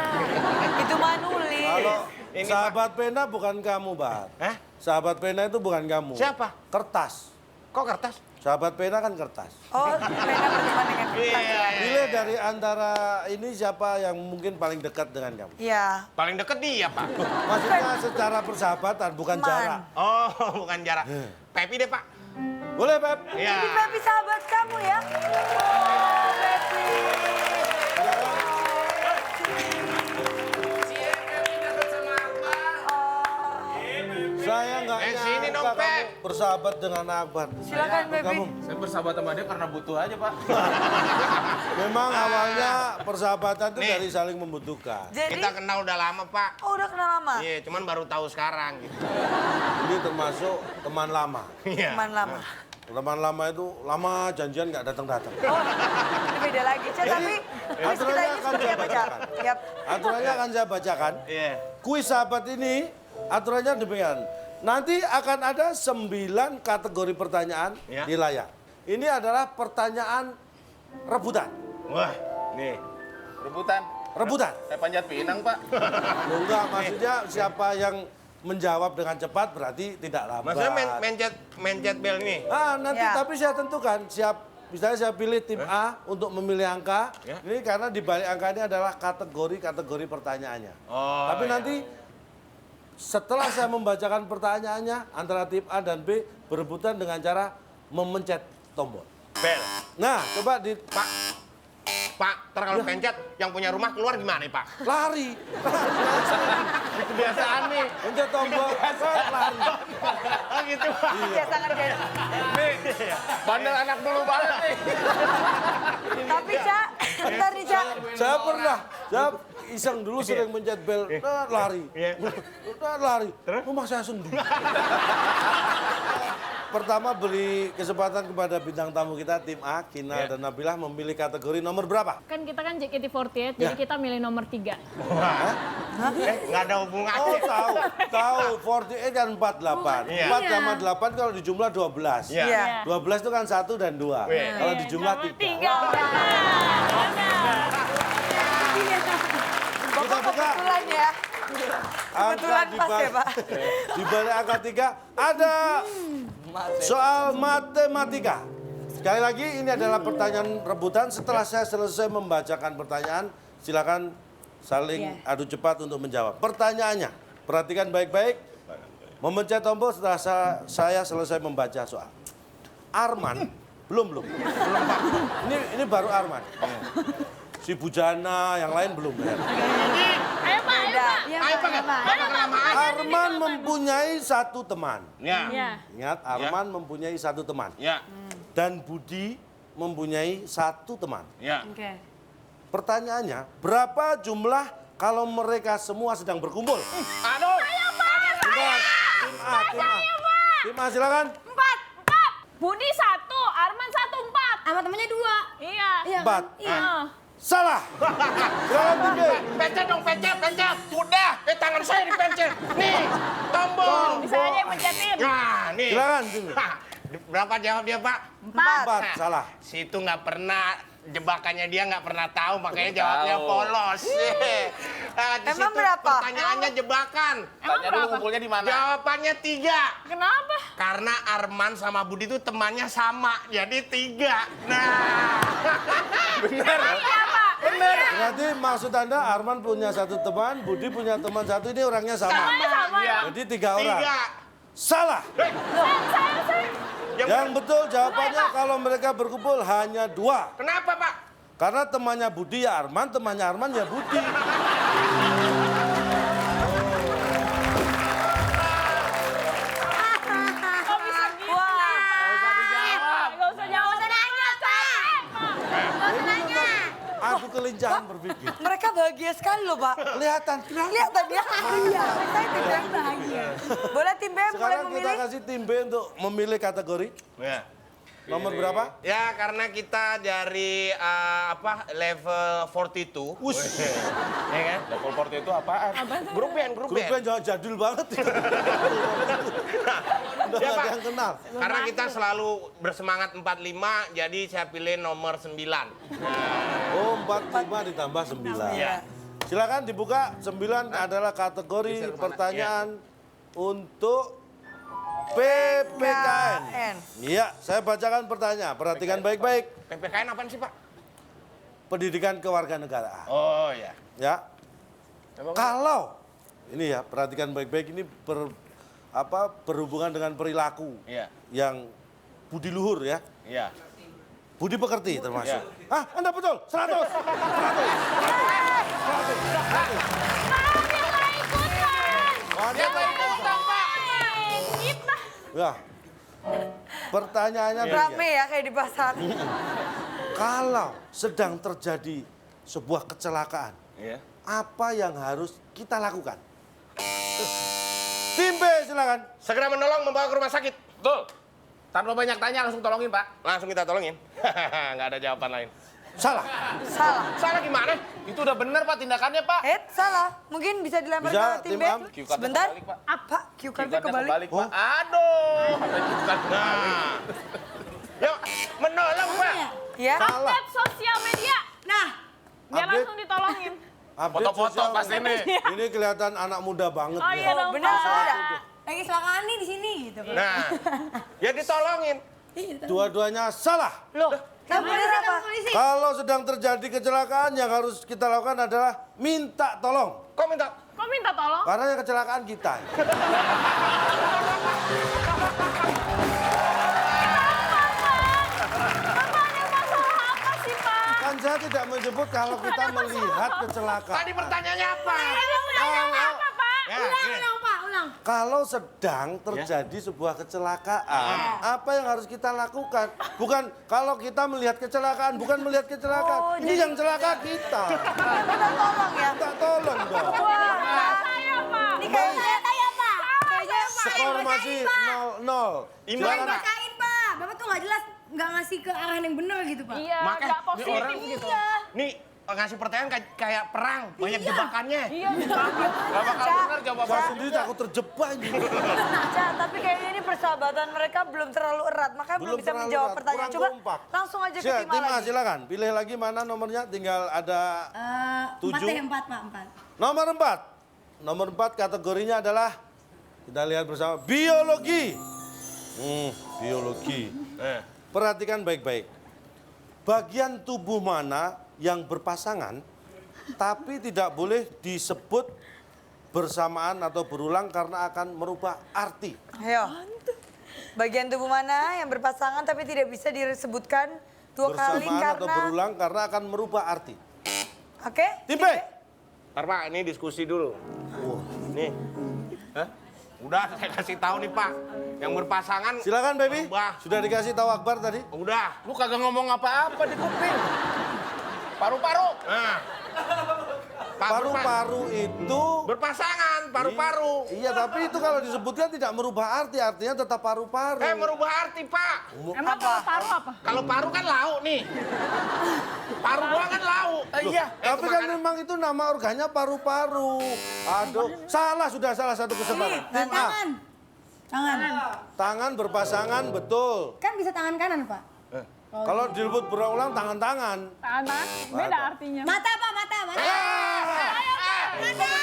itu mah nulis. Kalau Ini, sahabat pena bukan kamu, Bar. Hah? Sahabat pena itu bukan kamu. Siapa? Kertas. Kok kertas? Sahabat pena kan kertas. Oh, pena berteman dengan kita. Pilih dari antara ini siapa yang mungkin paling dekat dengan kamu. Iya. Paling deket dia, Pak. Maksudnya secara persahabatan, bukan Teman. jarak. Oh, bukan jarak. Pepi deh, Pak. Boleh, Pep? Iya. Ini Pepi sahabat kamu ya? Oh, Pepi. Saya nggak sini dong, nyangka Pep. kamu bersahabat dengan Akbar. Silakan, Pepi. Kamu Saya bersahabat sama dia karena butuh aja, Pak. memang awalnya persahabatan itu Nih. dari saling membutuhkan. Jadi, Kita kenal udah lama, Pak. oh udah kenal lama? Iya, cuman baru tahu sekarang gitu. Ini termasuk teman lama. Iya. Teman lama. Teman lama itu lama janjian nggak datang-datang. Oh, ini beda lagi, Cak. Tapi kuis kita aturannya ini akan seperti saya apa, Cak? bacakan. Yap. Aturannya akan saya bacakan. Iya. Kuis sahabat ini aturannya demikian. Nanti akan ada 9 kategori pertanyaan Ya. di layar. Ini adalah pertanyaan rebutan. Wah, nih. Rebutan. Rebutan. Saya panjat pinang, Pak. Loh, enggak, maksudnya siapa yang menjawab dengan cepat berarti tidak lambat. Maksudnya mencet bel nih. Nanti Ya. tapi saya tentukan misalnya saya pilih tim A untuk memilih angka. Ya. Ini karena di balik angka ini adalah kategori pertanyaannya. Oh, Tapi iya. nanti setelah saya membacakan pertanyaannya antara tim A dan B berebutan dengan cara memencet tombol. Bel. Nah, coba di Pak, ntar kalau pencet yang punya rumah keluar gimana, Pak? lari. Kebiasaan nih. Pencet tombol, lari. Oh gitu, Pak. Biasa kerjaan. Bandel anak dulu banget nih. Tapi, Cak, bentar nih, Cak. Saya pernah, saya iseng dulu sering mencet bel, lari. Lari. Rumah saya sendiri. Pertama beri kesempatan kepada bintang tamu kita, tim A, Kinal dan Nabilah memilih kategori nomor berapa? Kan kita kan JKT48, jadi kita milih nomor 3. Nggak ada hubungannya. Oh tahu, 48 dan 48. Iya. 4 sama 8 kalau dijumlah 12. Iya. Iya. 12 itu kan 1 dan 2. Iya. Kalau dijumlah 3. 3. Kita buka. Kebetulan ya. Kebetulan Angka pas ya, Pak. Di balik angka 3 ada soal matematika. Sekali lagi ini adalah pertanyaan rebutan. Setelah saya selesai membacakan pertanyaan, silakan saling adu cepat untuk menjawab. Pertanyaannya, perhatikan baik-baik. Memencet tombol setelah saya selesai membaca soal. Arman, belum. Ini baru Arman. si Bujana, yang lain belum bayar. Ayo Pak, ayo Pak. Ayo Pak, Bapak kelamaan. Arman mempunyai satu teman. Ya. Iya. Ingat, Arman mempunyai satu teman. Ya. Dan Budi mempunyai satu teman. Ya. Oke. Pertanyaannya, berapa jumlah kalau mereka semua sedang berkumpul? Aduh. Bentar, tim A, tim A. Tim A silakan. 4. Budi 1, Arman 1, 4. Sama temennya 2. Iya. Iya. 4. Heeh. Salah. Silakan tim B. Pencet dong, pencet. Udah, tangan saya dipencet. Nih, tombol. Bisa aja yang mencetin. Nah, nih. Silakan tim B. Hah, berapa jawab dia, Pak? 4. Salah. Situ nggak pernah, jebakannya dia nggak pernah tahu, makanya jawabnya polos. Di Emang situ berapa? Pertanyaannya jebakan. Emang berapa? Ngumpulnya di mana? Jawabannya 3. Kenapa? Karena Arman sama Budi itu temannya sama, jadi 3. Nah. Iya Pak. Berarti maksud Anda Arman punya satu teman, Budi punya teman satu, ini orangnya sama. Semuanya sama ya. Jadi 3 orang. 3. Salah. Saya. Yang betul jawabannya kalau mereka berkumpul hanya 2. Kenapa, Pak? Karena temannya Budi ya Arman, temannya Arman ya Budi. Kok bisa gitu? Wah. Nggak usah jawab. Nanya, capek, Pak. Aku kelincahan berpikir. Mereka bahagia sekali loh, Pak. Kelihatan. Kelihatan ya? Iya, saya tidak bahagia. Boleh tim B mulai Sekarang kita memilih? kasih tim B untuk memilih kategori. Ya. Nomor berapa? Ya, karena kita dari level 42. Ya kan? Level 40 itu apaan? Grup band. Grup band jangan jadul banget. Udah Ya, ada Pak. yang kenal. Karena kita selalu bersemangat 45, jadi saya pilih nomor 9. Oh, 45 ditambah 9. Iya. Silakan dibuka. 9 adalah kategori pertanyaan untuk PPKN. Iya, saya bacakan pertanyaan. Perhatikan baik-baik. PPKN apaan sih, Pak? Pendidikan kewarganegaraan. Oh, ya. Ya. Kalau ini ya, perhatikan baik-baik, ini berhubungan dengan perilaku Iya. yang budi luhur ya. Iya. Budi pekerti termasuk. Iya. Ah, Anda betul. 100. 100. Dia main ikutan, Pak. Kita. Ya. Pertanyaannya Rame begini. ya kayak di pasar. Kalau sedang terjadi sebuah kecelakaan, Iya. apa yang harus kita lakukan? Tim B silakan. Segera menolong, membawa ke rumah sakit. Betul. Tanpa banyak tanya langsung tolongin, Pak. Langsung kita tolongin. Nggak ada jawaban lain. Salah. Salah. Salah gimana? Itu udah bener, Pak, tindakannya, Pak. Salah. Mungkin bisa dilempar Bisa, ke tim tim B. A. Cue cardnya Sebentar. kebalik, Pak. Apa? Cue cardnya kebalik. Pak. Aduh. Nah. Yuk, menolong, Pak. Ya. Update sosial media. Nah, Biar Update. langsung ditolongin. Update Foto-foto sosial pas media. ini. Ini kelihatan anak muda banget Oh ya. iya dong, benar, Pak. ada. Lagi kecelakaan nih di sini gitu. Nah, ya ditolongin. Dua-duanya salah. loh. Kamu bener apa? Kalau sedang terjadi kecelakaan yang harus kita lakukan adalah minta tolong. Kok minta? Kok minta tolong? Karena yang kecelakaan kita. Apa sih, Pak? Kan saya tidak menyebut kalau kita melihat kecelakaan. Tadi pertanyaannya apa? Apa, Pak? Ya, gini. Kalau sedang terjadi sebuah kecelakaan, apa yang harus kita lakukan? Bukan kalau kita melihat kecelakaan, bukan melihat kecelakaan. Ini yang celaka kita. Minta tolong ya. Minta tolong dong. Saya, Pak. Ini kayaknya Pak. kayaknya Skor masih 0-0. Silakan. Bacain, Pak. Bapak tuh nggak jelas, nggak ngasih ke arahan yang benar gitu, Pak. Iya, Makanya nggak positif orang gitu. Nih, ngasih pertanyaan kayak perang, banyak jebakannya. Iya, bisa. Gak bakal bener Saya jawabannya. sendiri takut terjebak ini. Ca, tapi kayaknya ini persahabatan mereka belum terlalu erat, makanya belum bisa terlalu menjawab erat, pertanyaan. kurang Coba kompak. langsung aja ke Siap, tim A tim A lagi. silakan. Pilih lagi mana nomornya, tinggal ada 7. 4, Pak. 4. Nomor 4. Nomor 4 kategorinya adalah, kita lihat bersama, biologi. Biologi. Perhatikan baik-baik. Bagian tubuh mana yang berpasangan, tapi tidak boleh disebut bersamaan atau berulang karena akan merubah arti. Ayo. Bagian tubuh mana yang berpasangan tapi tidak bisa disebutkan 2 kali Bersamaan atau karena berulang karena akan merubah arti. Oke? Tim B. Ntar Pak, ini diskusi dulu. Nih. Hah? Udah, saya kasih tahu nih Pak. Yang berpasangan. Silakan baby. Berubah. Sudah dikasih tahu Akbar tadi? Udah. Lu kagak ngomong apa-apa di kuping. Paru-paru. Nah. Pak, Paru-paru itu... berpasangan, paru-paru. Iya, tapi itu kalau disebutkan tidak merubah arti, artinya tetap paru-paru. Merubah arti Pak. Emang kalau paru apa? Kalau paru kan lauk nih. Paru doang kan lauk. Iya. Tapi kan memang itu nama organnya paru-paru. Aduh, salah sudah salah satu kesempatan. Tim A. Tangan. Tangan berpasangan, betul. Kan bisa tangan kanan, Pak. Kalau disebut berulang tangan-tangan. Tangan, beda artinya. Mata, Pak, mata. Betul.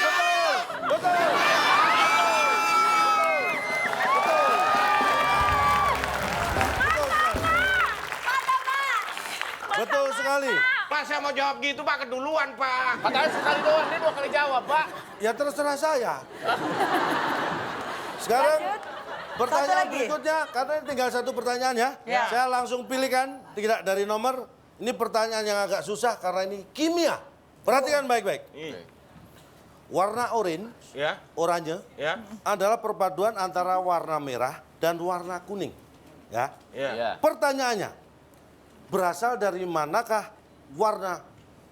Betul sekali. Pak, saya mau jawab gitu Pak, keduluan Pak. Katanya sekali doang, dia 2 kali jawab, Pak. Ya terserah saya. Sekarang pertanyaan Satu lagi. berikutnya, karena tinggal satu pertanyaan ya. Ya. Saya langsung pilihkan, tidak dari nomor. Ini pertanyaan yang agak susah karena ini kimia. Perhatikan baik-baik. Warna oranye Ya. adalah perpaduan antara warna merah dan warna kuning. Ya. Iya. Pertanyaannya, berasal dari manakah warna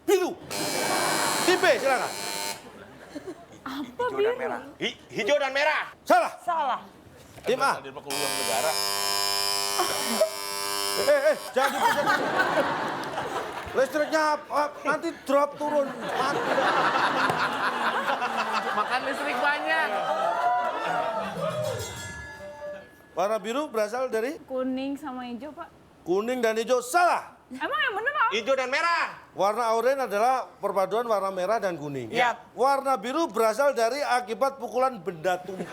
biru? Tim B, silakan. Hijau dan merah. Hijau dan merah. Salah. Salah. Tim A. Di keluar negara. Jangan dipencet. Listriknya nanti drop turun. Mati. Makan listrik banyak. Warna biru berasal dari Kuning sama hijau, Pak. kuning dan hijau. Salah. Emang yang bener apa? Hijau dan merah. Warna oranye adalah perpaduan warna merah dan kuning. Iya. Warna biru berasal dari akibat pukulan benda tumpul.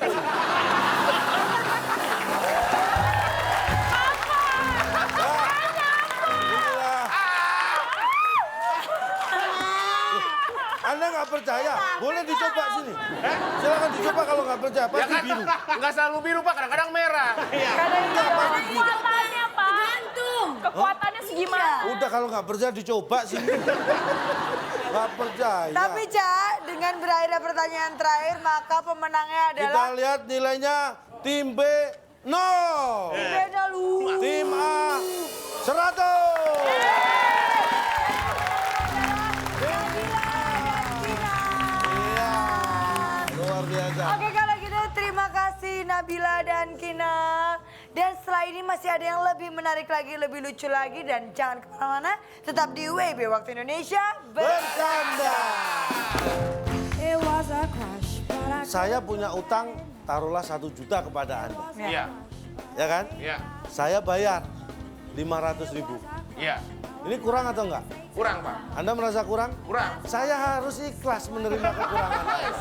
Anda nggak percaya? Boleh dicoba sini. Silakan dicoba kalau nggak percaya. Ya Pasti kan, biru. nggak selalu biru, Pak. Kadang-kadang merah. Kekuatannya, Pak. Gantung. Kekuatannya segimana? Udah kalau nggak percaya dicoba sini. Nggak percaya. Tapi, Cak, dengan berakhirnya pertanyaan terakhir, maka pemenangnya Kita adalah... lihat nilainya tim B 0. Beda lu. Tim A 100. Iya, luar biasa. Oke, kalau gitu terima kasih Nabila dan Kina. Dan setelah ini masih ada yang lebih menarik lagi, lebih lucu lagi. Dan jangan kemana-mana, tetap di WB Waktu Indonesia Bercanda. Saya punya utang, taruhlah 1 juta kepada Anda. Iya. Ya kan? Iya. Saya bayar 500.000. Iya. Ini kurang atau enggak? Kurang Pak. Anda merasa kurang? Kurang. Saya harus ikhlas menerima kekurangan Anda.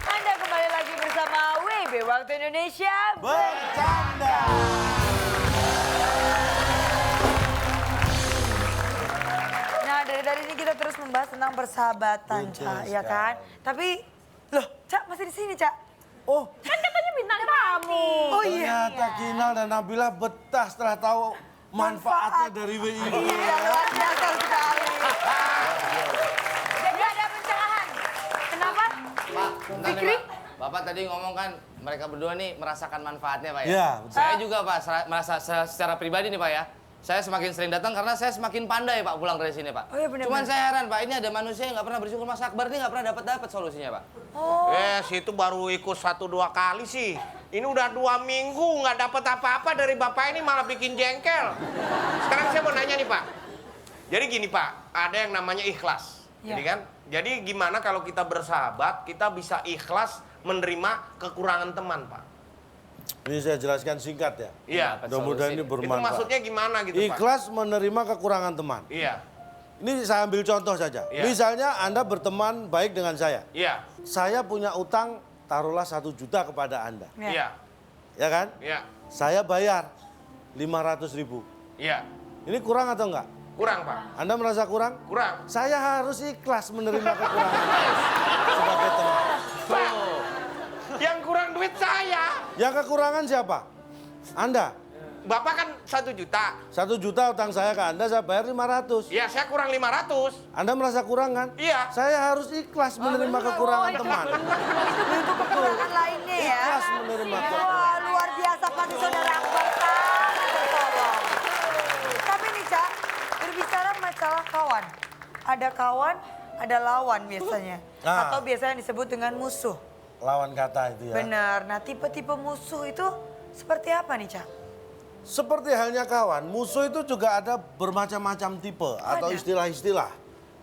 Anda kembali lagi bersama WB Waktu Indonesia Bercanda. Nah, dari tadi ini kita terus membahas tentang persahabatan, Cak, ya kan? Tapi, loh, Cak masih di sini, Cak. Oh, Kan katanya bintang tamu. Oh iya. ternyata Kinal dan Nabila betah setelah tahu manfaatnya dari WI. Iya, luar biasa sekali. Jadi ada pencerahan. Kenapa? Pak, bentar nih, Fikri? Pak. Bapak tadi ngomong kan mereka berdua nih merasakan manfaatnya, Pak ya? Iya, betul. Saya juga, Pak, merasa secara pribadi nih, Pak ya. Saya semakin sering datang karena saya semakin pandai, Pak, pulang dari sini, Pak. Oh, iya, benar, Cuman benar. saya heran, Pak, ini ada manusia yang nggak pernah bersyukur. Mas Akbar nih nggak pernah dapat solusinya, Pak. Situ baru ikut 1-2 kali sih. Ini udah 2 minggu nggak dapat apa-apa dari Bapak ini malah bikin jengkel. Sekarang saya mau nanya nih Pak. Jadi gini Pak, ada yang namanya ikhlas. Iya. Jadi kan? Jadi gimana kalau kita bersahabat, kita bisa ikhlas menerima kekurangan teman Pak? Ini saya jelaskan singkat ya. Iya. Mudah-mudahan ini Itu bermanfaat. maksudnya gimana gitu Pak? Ikhlas menerima kekurangan teman. Iya. Ini saya ambil contoh saja. Iya. Misalnya Anda berteman baik dengan saya. Iya. Saya punya utang, taruhlah 1 juta kepada Anda. Iya. Ya kan? Iya. Saya bayar 500.000. Iya. Ini kurang atau enggak? Kurang Pak. Anda merasa kurang? Kurang. Saya harus ikhlas menerima kekurangan Anda sebagai teman. Yang kurang duit saya. Yang kekurangan siapa? Anda. Bapak kan 1 juta. 1 juta utang saya ke Anda, saya bayar 500. Ya, saya kurang 500. Anda merasa kurang kan? Iya. Saya harus ikhlas menerima kekurangan teman. Itu kekurangan lainnya ya. Ikhlas menerima Wah, luar biasa pasti saudara Akbar sangat tertolong. Tapi nih Cak, berbicara masalah kawan. Ada kawan, ada lawan biasanya. Nah. Atau biasanya disebut dengan musuh. Lawan kata itu ya. Benar. Nah, tipe-tipe musuh itu seperti apa nih Cak? Seperti halnya kawan, musuh itu juga ada bermacam-macam tipe atau istilah-istilah.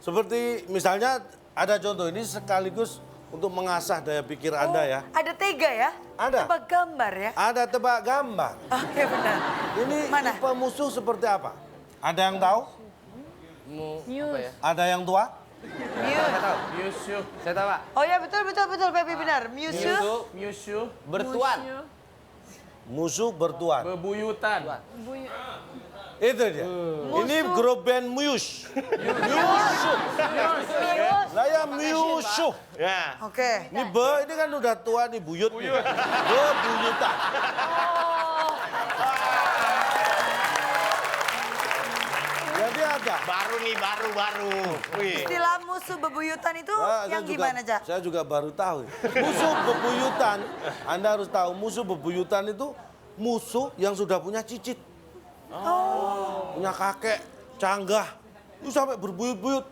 Seperti misalnya ada contoh ini sekaligus untuk mengasah daya pikir Anda ya. Ada 3 ya? Ada. Tebak gambar ya? Ada tebak gambar. Oke, benar. Ini Mana? tipe musuh seperti apa? Ada yang tahu? Apa ya? Ada yang tua? Saya tahu. Musuh. Saya tahu, Pak. Oh ya, betul, Pepi benar. Musuh. Musuh. Bertuan. Musuh bertuan. Bebuyutan. Itu dia. Ini grup band Muse. Musuh. Lah ya Musuh. Ya. Oke. Ini ini kan udah tua nih buyut nih. Bebuyutan. Jadi ada. Baru nih, baru. Wih. Istilah musuh bebuyutan itu Nah, yang gimana, Cak? Saya juga baru tahu. Musuh bebuyutan, Anda harus tahu musuh bebuyutan itu musuh yang sudah punya cicit. Punya kakek, canggah, itu sampai berbuyut-buyut.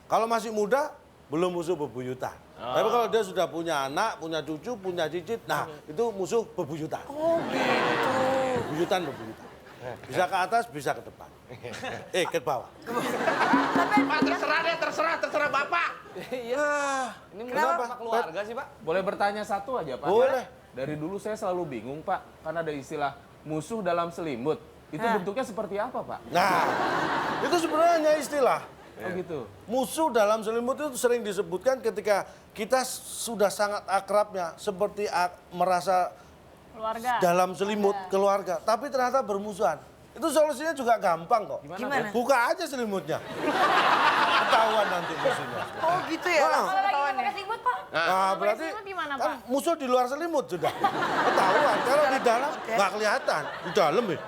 Kalau masih muda, belum musuh bebuyutan. Tapi kalau dia sudah punya anak, punya cucu, punya cicit, nah itu musuh bebuyutan. Oh gitu. Bebuyutan. Bisa ke atas, bisa ke depan. Ke bawah. Pak, terserah Bapak. Ini kenapa Pak keluarga sih, Pak? Boleh bertanya satu aja, Pak? Boleh. Dari dulu saya selalu bingung, Pak. Kan ada istilah musuh dalam selimut. Itu bentuknya seperti apa, Pak? Nah, itu sebenarnya hanya istilah. Oh gitu. Musuh dalam selimut itu sering disebutkan ketika kita sudah sangat akrabnya, seperti merasa Keluarga. dalam selimut keluarga, tapi ternyata bermusuhan. Itu solusinya juga gampang kok. Gimana? Buka aja selimutnya. Ketahuan nanti musuhnya. Oh gitu ya? Wah. Langsung Kalau lagi ketahuan nggak ya? pakai selimut, Pak. Nah, berarti selimut gimana, kan Pak? musuh di luar selimut sudah. Ketahuan. Kalau di dalam nggak kelihatan. Di dalam ya.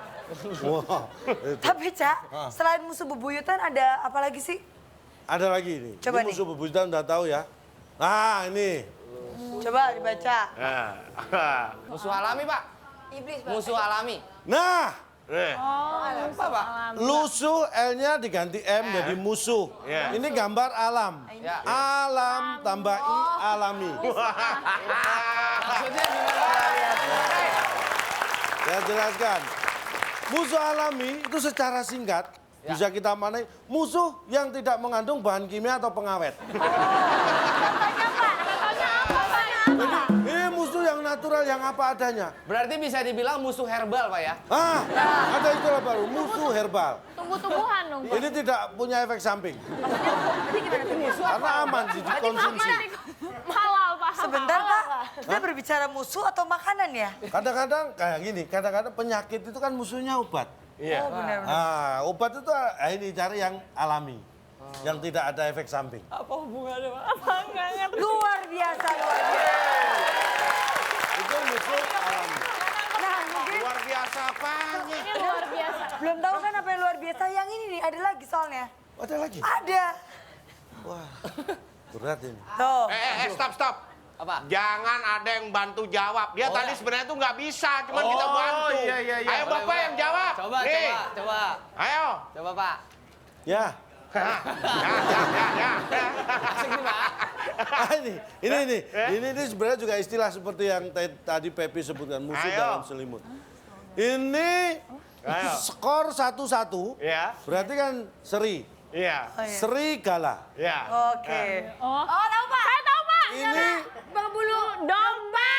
Wah, itu. Tapi Cak, selain musuh bebuyutan ada apa lagi sih? Ada lagi ini. Coba Ini nih. musuh bebuyutan udah tahu ya. Nah, ini. Coba dibaca. Musuh alami, Pak. Iblis, Pak. Musuh alami. Nah, Apa, Pak? lusuh L-nya diganti M jadi musuh. Iya. Ini gambar alam. Ya. Alam tambah I alami. Maksudnya gimana? Saya jelaskan. Musuh alami itu secara singkat bisa kita manai musuh yang tidak mengandung bahan kimia atau pengawet. Ini musuh yang natural yang apa adanya. Berarti bisa dibilang musuh herbal, Pak ya? Ada istilah baru, musuh herbal. Tumbuh-tumbuhan dong, Pak. Ini tidak punya efek samping. Karena aman dikonsumsi. Halal, Pak. Sebentar Pak, kita berbicara musuh atau makanan ya? Kadang-kadang kayak gini, kadang-kadang penyakit itu kan musuhnya obat. Oh benar-benar. Nah, obat itu ini cari yang alami. Yang tidak ada efek samping. Apa hubungannya, Pak? Apa enggak ngerti? Luar biasa, luar biasa. Itu musuh alami. Nah mungkin Luar biasa apanya? Ini luar biasa. belum tahu kan apa yang luar biasa. Yang ini nih, ada lagi soalnya. Ada lagi? Ada. Wah, berat ini. Tuh. Stop. Apa? Jangan ada yang bantu jawab. Dia tadi sebenarnya tuh nggak bisa, cuman kita bantu. iya. Ayo Bapak yang jawab. Coba. Ayo. Coba, Pak. Ya. Ya. Asik nih, Pak. Ini sebenarnya juga istilah seperti yang tadi Pepi sebutkan, musuh Ayo. dalam selimut. Ini Ayo. skor 1-1, Ya. berarti kan seri. Iya. Serigala. Ya. Oke. Oh, tahu, Pak. Saya tahu, Pak. Ini Berbulu domba.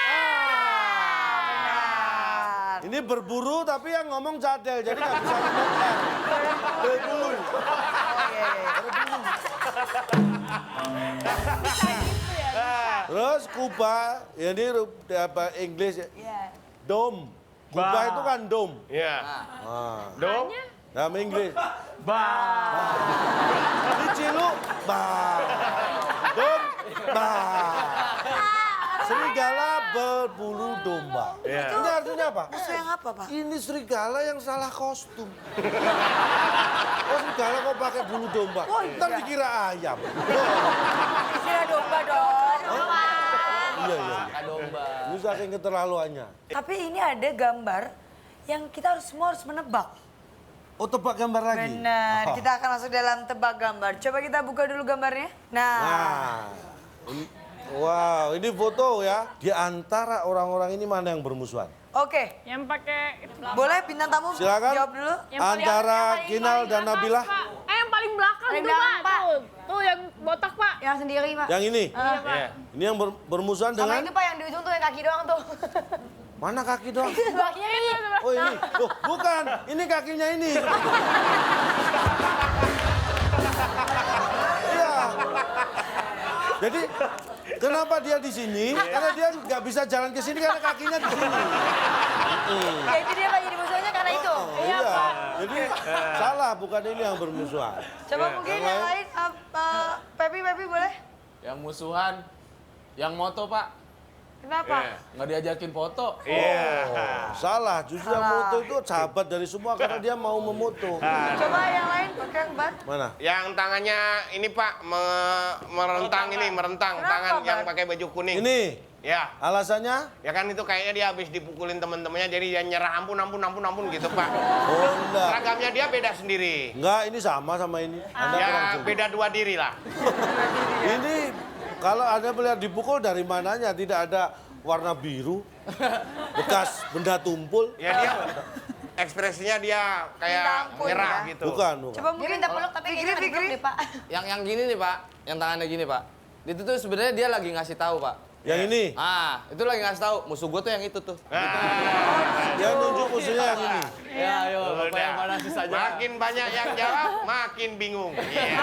Benar. ini berburu tapi yang ngomong cadel, jadi nggak bisa ngomong R. Berburu. Terus Kuba, ya ini apa Inggris ya? Dom. Kuba itu kan dom. Iya. Dom. Nama Inggris. Ba. Ini Ciluk. Ba. Dom. Ba. Serigala. label bulu domba. Ini artinya apa? Musuh yang apa, Pak? Ini serigala yang salah kostum. Oh, serigala kok pakai bulu domba? Ntar dikira ayam. Kira domba dong. Iya. Domba. Ini saking keterlaluannya. Tapi ini ada gambar yang kita semua harus menebak. Oh, tebak gambar lagi? Benar, Oh. kita akan masuk dalam tebak gambar. Coba kita buka dulu gambarnya. Nah, wow, ini foto ya. Di antara orang-orang ini mana yang bermusuhan? Oke, Yang pakai boleh bintang tamu Silakan. jawab dulu. Antara Kinal dan Nabila. yang paling belakang Paling tuh, belakang, Pak. Pak. Tuh yang botak, Pak. Yang sendiri, Pak. Yang ini. Iya, Pak. Ini yang bermusuhan Sama dengan itu, Pak, yang di ujung tuh yang kaki doang tuh. mana kaki doang? Sebelah kiri. Oh ini, oh, bukan, ini kakinya ini. Iya. Jadi kenapa dia di sini? Karena dia nggak bisa jalan ke sini karena kakinya di sini. Ya itu dia, Pak, jadi musuhnya karena itu. Iya. Jadi salah, bukan ini yang bermusuhan. Coba mungkin yang lain, Pepi boleh? Yang musuhan, yang moto Pak, Kenapa? nggak diajakin foto. Oh, salah. Justru yang foto itu sahabat dari semua karena dia mau memoto. Coba yang lain, pakai yang ban. Mana? Yang tangannya ini Pak, merentang Kenapa, tangan yang Bang? pakai baju kuning. Ini Ya, alasannya? ya kan itu kayaknya dia habis dipukulin teman-temannya jadi dia nyerah ampun gitu Pak. Oh enggak. Seragamnya dia beda sendiri. Enggak, ini sama ini. Anda kurang Ya jujur. beda 2 diri lah. Ini kalau Anda melihat dipukul dari mananya tidak ada warna biru, bekas benda tumpul. Ya dia ekspresinya dia kayak Ditampul nyerah ya. gitu. Bukan. Dia Coba mungkin minta peluk tapi kayaknya nggak dipeluk deh, Pak. Yang gini nih Pak, yang tangannya gini Pak. Itu tuh sebenarnya dia lagi ngasih tahu Pak. Yang ini, Ah, itu lagi ngasih tahu musuh gue tuh yang itu tuh. yang nunjuk musuhnya yang ini. Ya, ayo, Bapak Udah. yang mana sih saja. Makin banyak yang jawab, makin bingung. Iya.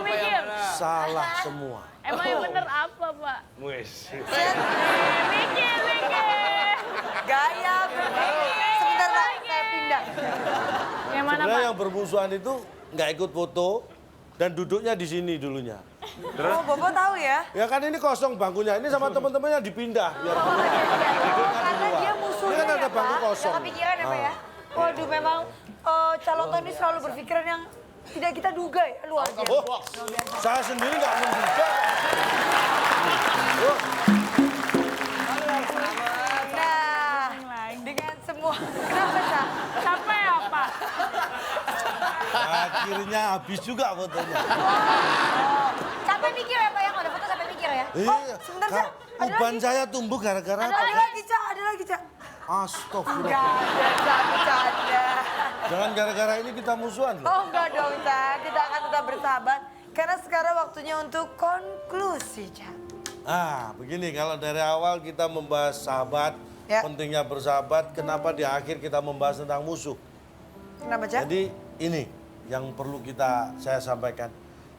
Mikir. Salah semua. Emang yang bener apa, Pak? Wes. Mikir. Gaya berpikir. Sebentar, Pak, saya pindah. Yang mana, Sebenarnya Pak? yang bermusuhan itu nggak ikut foto dan duduknya di sini dulunya. Oh, Bobo tahu ya? Ya kan ini kosong bangkunya, ini sama teman-temannya dipindah. Biar Oh, karena dia musuhnya ini kan ada ya, bangku Pak. kosong. Nggak kepikiran ya, Pak ya? Waduh, memang calon Tony selalu berpikiran yang tidak kita duga ya, luar biasa. Oh, saya sendiri nggak menduga. Oh, Nah, dengan semua, kenapa, Cak? Capek ya, Pak? akhirnya habis juga fotonya. Sampai mikir ya, Pak, ya? Kalau ada foto sampai mikir ya? Iya, sebentar, Kak, Cak. Ada uban lagi? saya tumbuh gara-gara Ada apa? lagi, Cak, ada lagi, Cak. Astagfirullah. Enggak ada, Cak, bercanda. Jangan gara-gara ini kita musuhan loh. Oh, enggak dong, Cak. Kita akan tetap bersahabat. Karena sekarang waktunya untuk konklusi, Cak. Ah, begini kalau dari awal kita membahas sahabat, Ya. pentingnya bersahabat, kenapa di akhir kita membahas tentang musuh? Kenapa, Cak? Jadi ini yang perlu saya sampaikan.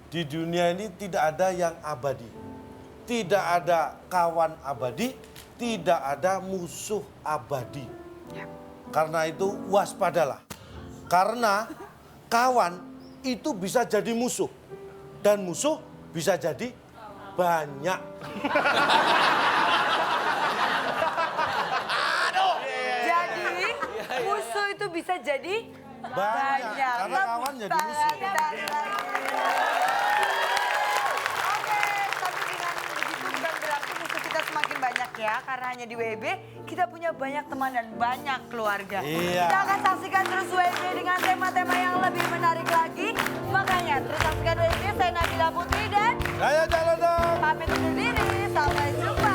Di dunia ini tidak ada yang abadi. Tidak ada kawan abadi, tidak ada musuh abadi. Ya. Karena itu waspadalah. Karena kawan itu bisa jadi musuh. Dan musuh bisa jadi banyak. Jadi, musuh itu bisa jadi Banyak. Karena kawan jadi musuh. Oke, tapi dengan begitu bukan berarti musuh kita semakin banyak ya. Karena hanya di WB kita punya banyak teman dan banyak keluarga. Iya. Kita akan saksikan terus WB dengan tema-tema yang lebih menarik lagi. Makanya terus saksikan WB, saya Nabila Putri dan Saya Calon Dong. pamit undur diri. Sampai jumpa.